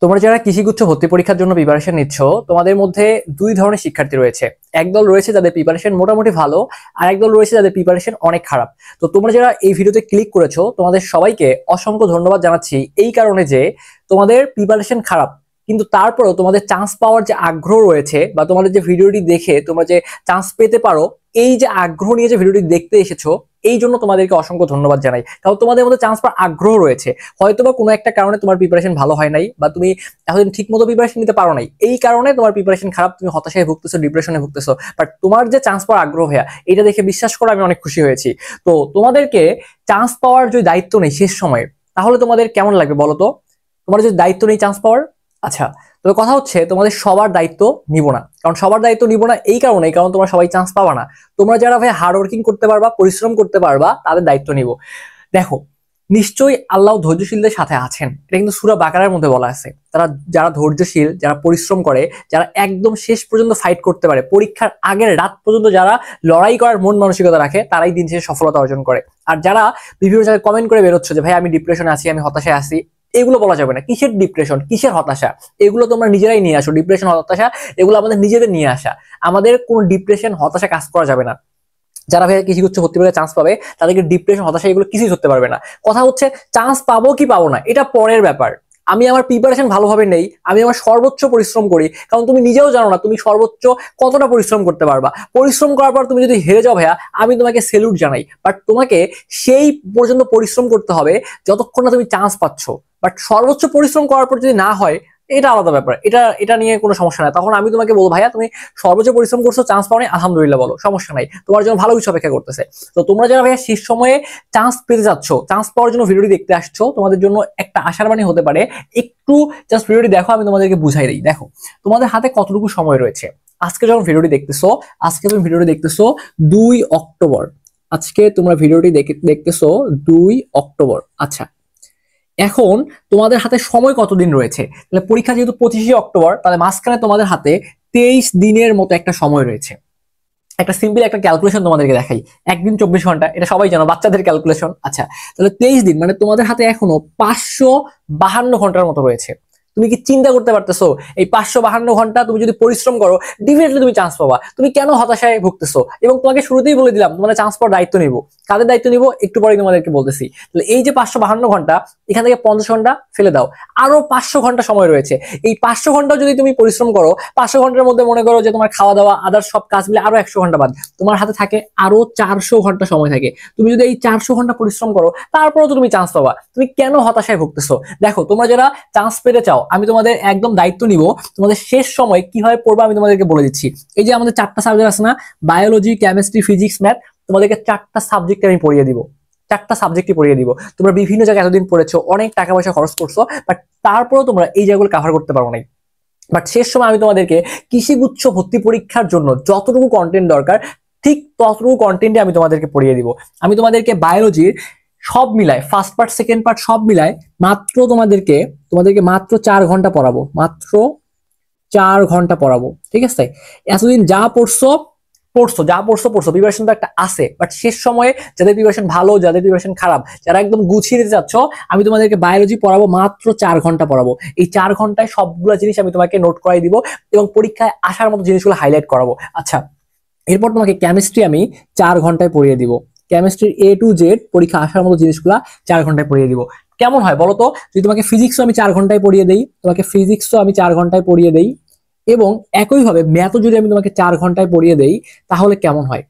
তোমরা যারা কৃষিগুচ্ছ ভর্তি পরীক্ষার জন্য প্রিপারেশন নিচ্ছ, তোমাদের মধ্যে দুই ধরনের শিক্ষার্থী রয়েছে। একদল রয়েছে যাদের প্রিপারেশন মোটামুটি ভালো, আর একদল রয়েছে যাদের প্রিপারেশন অনেক খারাপ। তো তোমরা যারা এই ভিডিওতে ক্লিক করেছো, তোমাদের সবাইকে অসংখ্য ধন্যবাদ জানাচ্ছি এই কারণে যে তোমাদের প্রিপারেশন খারাপ, কিন্তু তারপরেও তোমাদের চান্স পাওয়ার যে আগ্রহ রয়েছে, বা তোমাদের যে ভিডিওটি দেখে তোমরা যে চান্স পেতে পারো, এই যে আগ্রহ নিয়ে যে ভিডিওটি দেখতে এসেছো, এই জন্য তোমাদেরকে অসংখ্য ধন্যবাদ জানাই। কারণ তোমাদের মধ্যে চান্স পাওয়ার আগ্রহ রয়েছে, হয়তোবা কোনো একটা কারণে তোমার প্রিপারেশন ভালো হয় নাই, বা তুমি এতদিন ঠিক মতো প্রিপারেশন নিতে পারো নাই, এই কারণে তোমার প্রিপারেশন খারাপ, তুমি হতাশায় ভুগতেছো, ডিপ্রেশনে ভুগতেছো। বাট তোমার যে চান্স পাওয়ার আগ্রহ, হ্যাঁ, এটা দেখে বিশ্বাস করো আমি অনেক খুশি হয়েছি। তো তোমাদেরকে চান্স পাওয়ার যদি দায়িত্ব নেই শেষ সময়ে, তাহলে তোমাদের কেমন লাগবে বলো তো? তোমার যদি দায়িত্ব নেই চান্স পাওয়ার, আচ্ছা, তবে কথা হচ্ছে তোমাদের সবার দায়িত্ব নিব না। কারণ সবার দায়িত্ব নিব না এই কারণে, কারণ তোমরা সবাই চান্স পাবা না। তোমরা যারা ভাই হার্ড ওয়ার্কিং করতে পারবা, পরিশ্রম করতে পারবা, তাদের দায়িত্ব নিব। দেখো, নিশ্চয়ই আল্লাহ ধৈর্যশীলদের সাথে আছেন, এটা কিন্তু সূরা বাকারার মধ্যে বলা আছে। যারা ধৈর্যশীল, যারা পরিশ্রম করে, যারা একদম শেষ পর্যন্ত ফাইট করতে পারে, পরীক্ষার আগের রাত পর্যন্ত যারা লড়াই করার মন মানসিকতা রাখে, তারাই দিন শেষে সফলতা অর্জন করে। আর যারা বিভিন্ন জায়গায় কমেন্ট করে বেরোচ্ছে যে ভাই আমি ডিপ্রেশনে আছি, আমি হতাশায় আছি, এগুলো বলা যাবে না। কিসের ডিপ্রেশন, কিসের হতাশা, এগুলো তোমরা নিজেরাই নিয়ে আসো। ডিপ্রেশন, হতাশা, এগুলো আমাদের নিজেদের নিয়ে আসা। আমাদের কোনো ডিপ্রেশন, হতাশা কাজ করা যাবে না। যারা ভাই কৃষিগুচ্ছ ভর্তি পরীক্ষায় চান্স পাবে, তাদেরকে ডিপ্রেশন, হতাশা এগুলো কিছুই করতে পারবে না। কথা হচ্ছে চান্স পাবো কি পাবো না, এটা পরের ব্যাপার। আমি আমার প্রিপারেশন ভালোভাবে নেই, আমি আমার সর্বোচ্চ পরিশ্রম করি। কারণ তুমি নিজেও জানো না তুমি সর্বোচ্চ কতটা পরিশ্রম করতে পারবা। পরিশ্রম করার পর তুমি যদি হেরে যাও ভাইয়া, আমি তোমাকে সেলুট জানাই। বাট তোমাকে সেই পর্যন্ত পরিশ্রম করতে হবে যতক্ষণ না তুমি চান্স পাচ্ছ। বাট সর্বোচ্চ পরিশ্রম করার পর যদি না হয়, এটা আলাদা ব্যাপার। এটা নিয়ে কোনো সমস্যা নাই। তখন আমি তোমাকে বলবো ভাইয়া তুমি সর্বোচ্চ পরিশ্রম করছো, চান্স পাওনি, আলহামদুলিল্লাহ বলো, সমস্যা নাই, তোমার জন্য ভালো কিছু অপেক্ষা করতেছে। তো তোমরা যারা ভাইয়া শেষ সময়ে চান্স পেতে যাচ্ছ, চান্স পাওয়ার জন্য ভিডিওটি দেখতে আসছো, তোমাদের জন্য একটা আশার বাণী হতে পারে। একটু জাস্ট ভিডিওটি দেখো, আমি তোমাদেরকে বুঝাই দিই। দেখো, তোমাদের হাতে কতটুকু সময় রয়েছে। আজকে যখন ভিডিওটি দেখতেছো, আজকে তুমি ভিডিওটি দেখতেছো 2 অক্টোবর। আজকে তোমরা ভিডিওটি দেখতেছো 2 অক্টোবর। আচ্ছা, এখন তোমাদের হাতে সময় কতদিন রয়েছে? তাহলে পরীক্ষা যেহেতু 25 অক্টোবর, তাহলে মাঝখানে তোমাদের হাতে 23 দিনের মতো একটা সময় রয়েছে। একটা সিম্পল একটা ক্যালকুলেশন তোমাদেরকে দেখাই। একদিন 24 ঘন্টা, এটা সবাই জানো, বাচ্চাদের ক্যালকুলেশন। আচ্ছা, তাহলে 23 দিন মানে তোমাদের হাতে এখনো 552 ঘন্টার মতো রয়েছে। তুমি কি চিন্তা করতে পারতেছো? এই 552 ঘন্টা তুমি যদি পরিশ্রম করো, ডেফিনেটলি তুমি চান্স পাবা। তুমি কেন হতাশায় ভুগতেছো? এবং তোমাকে শুরুতেই বলে দিলাম, তোমাদের চান্স পাওয়ার দায়িত্ব নিব। কাদের দায়িত্ব নিব একটু পরে তোমাদেরকে বলতেছি। তাহলে এই যে 552 ঘন্টা, এখান থেকে 50 ঘন্টা ফেলে দাও, আরো 500 ঘন্টা সময় রয়েছে। এই 500 ঘন্টা যদি তুমি পরিশ্রম করো, 500 ঘন্টার মধ্যে মনে করো যে তোমার খাওয়া দাওয়া, আদার সব কাজ মিলে আরো 100 ঘন্টা বাদ, তোমার হাতে থাকে আরো 400 ঘন্টা সময় থাকে। তুমি যদি এই 400 ঘন্টা পরিশ্রম করো, তারপরেও তো তুমি চান্স পাবা। তুমি কেন হতাশায় ভুগতেছো? দেখো, তোমরা যারা চান্স পেতে চাও, আমি তোমাদের একদম দায়িত্ব নিব। তোমাদের শেষ সময় কিভাবে পড়বা আমি তোমাদেরকে বলে দিচ্ছি। এই যে আমাদের 4টা সাবজেক্ট আছে না, বায়োলজি, কেমিস্ট্রি, ফিজিক্স, ম্যাথ, তোমাদেরকে 4টা সাবজেক্ট আমি পড়িয়ে দিব। 4টা সাবজেক্টই পড়িয়ে দিব। তোমরা বিভিন্ন জায়গায় এতদিন পড়েছো, অনেক টাকা পয়সা খরচ করছো, বাট তারপরেও তোমরা এই জায়গাগুলো কভার করতে পারো নাই। বাট শেষ সময় আমি তোমাদেরকে কৃষিগুচ্ছ ভর্তি পরীক্ষার জন্য যতটুকু কন্টেন্ট দরকার, ঠিক ততটুকু কন্টেন্টে আমি তোমাদেরকে পড়িয়ে দিব। আমি তোমাদেরকে বায়োলজির সব মিলায়, ফার্স্ট পার্ট, সেকেন্ড পার্ট সব মিলায় মাত্র তোমাদেরকে মাত্র 4 ঘন্টা পড়াবো। মাত্র 4 ঘন্টা পড়াবো, ঠিক আছে? এতদিন যা পড়ছো প্রিপারেশন তো একটা আছে, বাট শেষ সময়ে যাদের প্রিপারেশন ভালো, যাদের প্রিপারেশন খারাপ, যারা একদম গুছিয়ে নিতে চাচ্ছ, আমি তোমাদেরকে বায়োলজি পড়াবো, মাত্র 4 ঘন্টা পড়াবো। এই 4 ঘন্টায় সবগুলো জিনিস আমি তোমাকে নোট করাই দিব, এবং পরীক্ষায় আসার মতো জিনিসগুলো হাইলাইট করাবো। আচ্ছা, এরপর তোমাকে কেমিস্ট্রি আমি 4 ঘন্টায় পড়িয়ে দিব। কেমিস্ট্রির A to Z পরীক্ষা আসার মতো জিনিসগুলা 4 ঘন্টায় পড়িয়ে দিব। কেমন হয় বলো তো? যদি তোমাকে ফিজিক্সও আমি 4 ঘন্টায় পড়িয়ে দেই, আমি 4 ঘন্টায় পড়িয়ে দেই, এবং একইভাবে ম্যাথও যদি আমি তোমাকে 4 ঘন্টায় পড়িয়ে দেই, তাহলে কেমন হয়?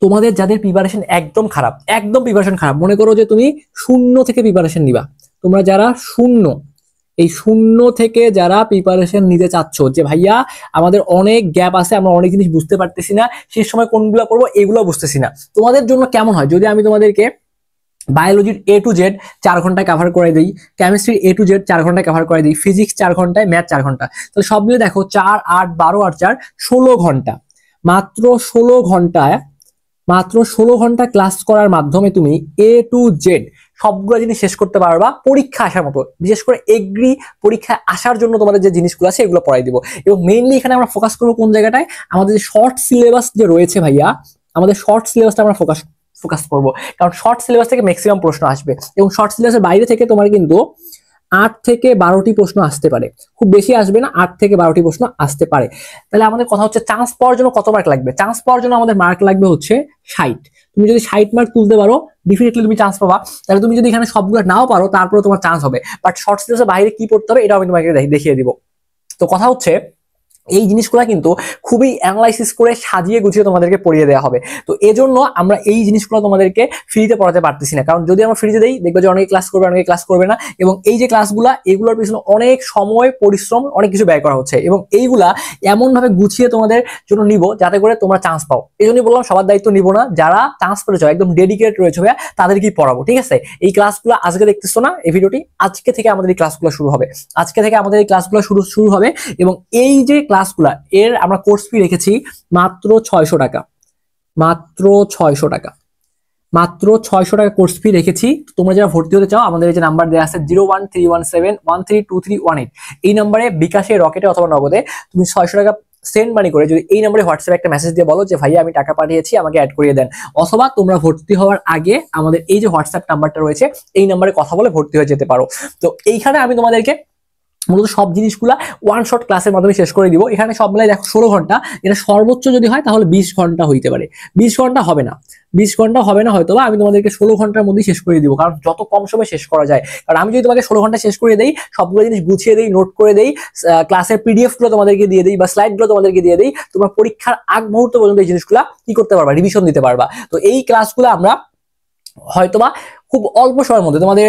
তোমাদের যাদের প্রিপারেশন একদম প্রিপারেশন খারাপ, মনে করো যে তুমি 0 থেকে প্রিপারেশন নিবা, তোমরা যারা এই 0 থেকে যারা প্রিপারেশন নিতে চাচ্ছ, যে ভাইয়া আমাদের অনেক গ্যাপ আছে, আমরা অনেক জিনিস বুঝতে পারতেছি না, শেষ সময় কোনগুলো পড়বো এগুলো বুঝতেছি না, তোমাদের জন্য কেমন হয় যদি আমি তোমাদেরকে বায়োলজির A to Z 4 ঘন্টায় কভার করে দিই, কেমিস্ট্রির A to Z 4 ঘন্টায় কভার করে দিই, ফিজিক্স 4 ঘন্টায়, ম্যাথ 4 ঘন্টা। তাহলে সব মিলে দেখো 4, 8, 12 আর 4, 16 ঘন্টা। মাত্র 16 ঘন্টা ক্লাস করার মাধ্যমে তুমি A to Z সবগুলো জিনিস শেষ করতে পারবা পরীক্ষা আসার মতো। বিশেষ করে এগ্রি পরীক্ষা আসার জন্য তোমাদের যে জিনিসগুলো আছে এগুলো পড়াই দিব। এবং মেইনলি এখানে আমরা ফোকাস করবো কোন জায়গাটায়? আমাদের যে শর্ট সিলেবাস যে রয়েছে ভাইয়া, আমাদের শর্ট সিলেবাসটা আমরা ফোকাস করবো, কারণ শর্ট সিলেবাস থেকে ম্যাক্সিমাম প্রশ্ন আসবে, এবং শর্ট সিলেবাসের বাইরে থেকে তোমার কিন্তু 8 থেকে 12টি প্রশ্ন আসতে পারে, খুব বেশি আসবে না, 8 থেকে 12টি প্রশ্ন আসতে পারে। তাহলে আমাদের কথা হচ্ছে চান্স পাওয়ার জন্য কত মার্ক লাগবে? চান্স পাওয়ার জন্য আমাদের মার্ক লাগবে হচ্ছে 60। তুমি যদি 60 মার্ক তুলতে পারো ডেফিনেটলি তুমি চান্স পাবা। তাহলে তুমি যদি এখানে সবগুলো নাও পারো তারপরে তোমার চান্স হবে। বাট শর্ট সিলেবাসের বাইরে কি পড়তে হবে এটা আমি তোমাকে দেখিয়ে দিব। তো কথা হচ্ছে এই জিনিসগুলো কিন্তু খুবই অ্যানালাইসিস করে সাজিয়ে গুছিয়ে তোমাদেরকে পড়িয়ে দেওয়া হবে। তো এজন্য আমরা এই জিনিসগুলো তোমাদেরকে ফ্রিতে পড়াতে পারতেছি না, কারণ যদি আমরা ফ্রিতে দেই দেখবে যে অনেকে ক্লাস করবে, অনেকে ক্লাস করবে না, এবং এই যে ক্লাসগুলো এগুলোর পিছনে অনেক সময় পরিশ্রম অনেক কিছু ব্যয় করা হচ্ছে, এবং এইগুলা এমন ভাবে গুছিয়ে তোমাদের জন্য নিব যাতে করে তোমরা চান্স পাও। এই জন্যই বললাম সবার দায়িত্ব নিব না, যারা চান্স পেয়েছো একদম ডেডিকেটেড রয়েছে ভাইয়া তাদেরকেই পড়াবো, ঠিক আছে? এই ক্লাসগুলো আজকে দেখতেছো না এই ভিডিওটি, আজকে থেকে আমাদের এই ক্লাসগুলো শুরু হবে, আজকে থেকে আমাদের এই ক্লাসগুলো শুরু হবে। এবং এই যে ক্লাসগুলো এর আমরা কোর্স ফি রেখেছি মাত্র 600 টাকা, মাত্র 600 টাকা, মাত্র 600 টাকা কোর্স ফি রেখেছি। তোমরা যারা ভর্তি হতে চাও আমাদের এই যে নাম্বার দেওয়া আছে 01317132318, এই নাম্বারে বিকাশে, রকেটে অথবা নগদে তুমি 600 টাকা সেন্ড মানি করে যদি এই নাম্বারে হোয়াটসঅ্যাপে একটা মেসেজ দিয়ে বলো যে ভাইয়া আমি টাকা পাঠিয়েছি আমাকে অ্যাড করিয়ে দেন, অথবা তোমরা ভর্তি হওয়ার আগে আমাদের এই যে হোয়াটসঅ্যাপ নাম্বারটা রয়েছে এই নাম্বারে কথা বলে ভর্তি হয়ে যেতে পারো। তো এইখানে আমি তোমাদেরকে মূলত সব জিনিসগুলা ওয়ান শট ক্লাসের মাধ্যমে শেষ করে দিব। এখানে সব মিলাই দেখো 16 ঘন্টা, এটা সর্বোচ্চ যদি হয় তাহলে 20 ঘন্টা হইতে পারে, 20 ঘন্টা হবে না, 20 ঘন্টা হবে না হয়তো, আমি তোমাদেরকে 16 ঘন্টার মধ্যে শেষ করে দিব, কারণ যত কম সময় শেষ করা যায়। কারণ আমি যদি তোমাকে 16 ঘন্টা শেষ করে দেই, সবগুলো জিনিস গুছিয়ে দেই, নোট করে দেই, ক্লাসের পিডিএফ গুলো তোমাদেরকে দিয়ে দেই বা স্লাইড গুলো তোমাদেরকে দিয়ে দেই, তোমার পরীক্ষার আগ মুহূর্ত পর্যন্ত এই জিনিসগুলো কি করতে পারবা, রিভিশন দিতে পারবা। তো এই ক্লাসগুলো আমরা হয়তোবা খুব অল্প সময়ের মধ্যে তোমাদের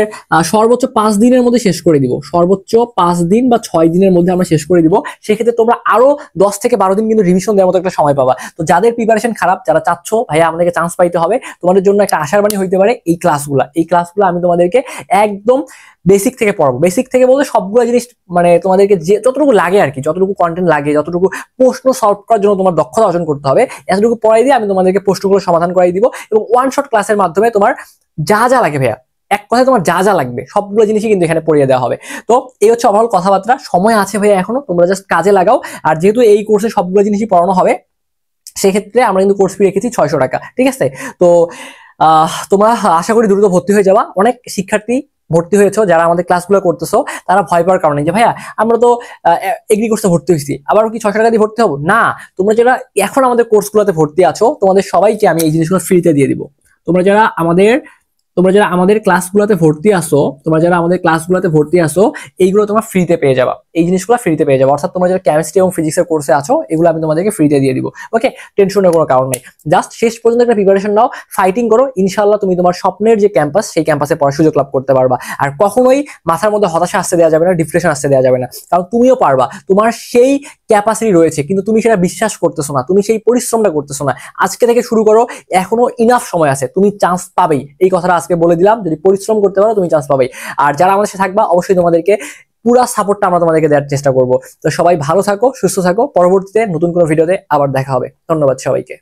সর্বোচ্চ 5 দিনের মধ্যে শেষ করে দিব, সর্বোচ্চ 5 দিন বা 6 দিনের মধ্যে আমরা শেষ করে দিব। সেক্ষেত্রে তোমরা আরো 10 থেকে 12 দিন কিন্তু রিভিশন দেওয়ার মতো একটা সময় পাবা। তো যাদের প্রিপারেশন খারাপ, যারা চাচ্ছ ভাইয়া আমাদেরকে চান্স পাইতে হবে, তোমাদের জন্য একটা আশার বাণী হইতে পারে এই ক্লাসগুলো। এই ক্লাসগুলো আমি তোমাদেরকে একদম বেসিক থেকে পড়াবো, বেসিক থেকে বলতে সবগুলো জিনিস মানে তোমাদেরকে যে যতটুকু লাগে আর কি, যতটুকু কন্টেন্ট লাগে, যতটুকু প্রশ্ন সলভ করার জন্য তোমার দক্ষতা অর্জন করতে হবে, এতটুকু পড়াই দিয়ে আমি তোমাদেরকে প্রশ্নগুলো সমাধান করাই দিব। এবং ওয়ান শট ক্লাসের মাধ্যমে তোমার যা যা লাগে ভাইয়া, এক কথায় তোমার যা যা লাগবে সবগুলো জিনিসই কিন্তু এখানে পড়িয়ে দেওয়া হবে। তো এই হচ্ছে ওভারঅল কথাবার্তা, সময় আছে ভাইয়া এখনো, তোমরা জাস্ট কাজে লাগাও। আর যেহেতু এই কোর্সে সবগুলো জিনিসই পড়ানো হবে সেক্ষেত্রে আমরা কিন্তু কোর্স ফি রেখেছি 600 টাকা, ঠিক আছে? তো তোমরা আশা করি দ্রুত ভর্তি হয়ে যাবা। অনেক শিক্ষার্থী ভর্তি হয়েছো যারা আমাদের ক্লাসগুলো করতেছো, তারা ভয় পাওয়ার কারণে যে ভাইয়া আমরা তো এগ্রি কোর্সে ভর্তি হয়েছি, আবার কি 600 টাকা দিয়ে ভর্তি হবো না। তোমরা যারা এখন আমাদের কোর্সগুলোতে ভর্তি আছো তোমাদের সবাইকে আমি এই জিনিসগুলো ফ্রিতে দিয়ে দিব। তোমরা যারা আমাদের ক্লাসগুলোতে ভর্তি আসো, তোমরা যারা আমাদের ক্লাসগুলোতে ভর্তি আসো এইগুলো তোমরা ফ্রিতে পেয়ে যাবা, এই জিনিসগুলো ফ্রিতে পেয়ে যাবে। অর্থাৎ তোমরা যারা কেমিস্ট্রি এবং ফিজিক্সের কোর্সে আছো এগুলো আমি তোমাদেরকে ফ্রিতে দিয়ে দিব। ওকে, টেনশনের কোনো কারণ নেই, জাস্ট শেষ পর্যন্ত একটা প্রিপারেশন নাও, ফাইটিং করো, ইনশাআল্লাহ তুমি তোমার স্বপ্নের যে ক্যাম্পাস সেই ক্যাম্পাসে পড়ার সুযোগ লাভ করতে পারবা। আর কখনোই মাথার মধ্যে হতাশা আসতে দেওয়া যাবে না, ডিপ্রেশন আসতে দেওয়া যাবে না, কারণ তুমিও পারবা, তোমার সেই ক্যাপাসিটি রয়েছে, কিন্তু তুমি সেটা বিশ্বাস করতেছো না, তুমি সেই পরিশ্রমটা করতেছো না। আজকে থেকে শুরু করো, এখনো ইনাফ সময় আছে, তুমি চান্স পাবেই, এই কথাটা আজকে বলে দিলাম। যদি পরিশ্রম করতে পারো তুমি চান্স পাবেই। আর যারা আমাদের সাথে থাকবা অবশ্যই তোমাদেরকে পুরা সাপোর্টটা আমরা তোমাদেরকে দেওয়ার চেষ্টা করবো। তো সবাই ভালো থাকো, সুস্থ থাকো, পরবর্তীতে নতুন কোনো ভিডিওতে আবার দেখা হবে। ধন্যবাদ সবাইকে।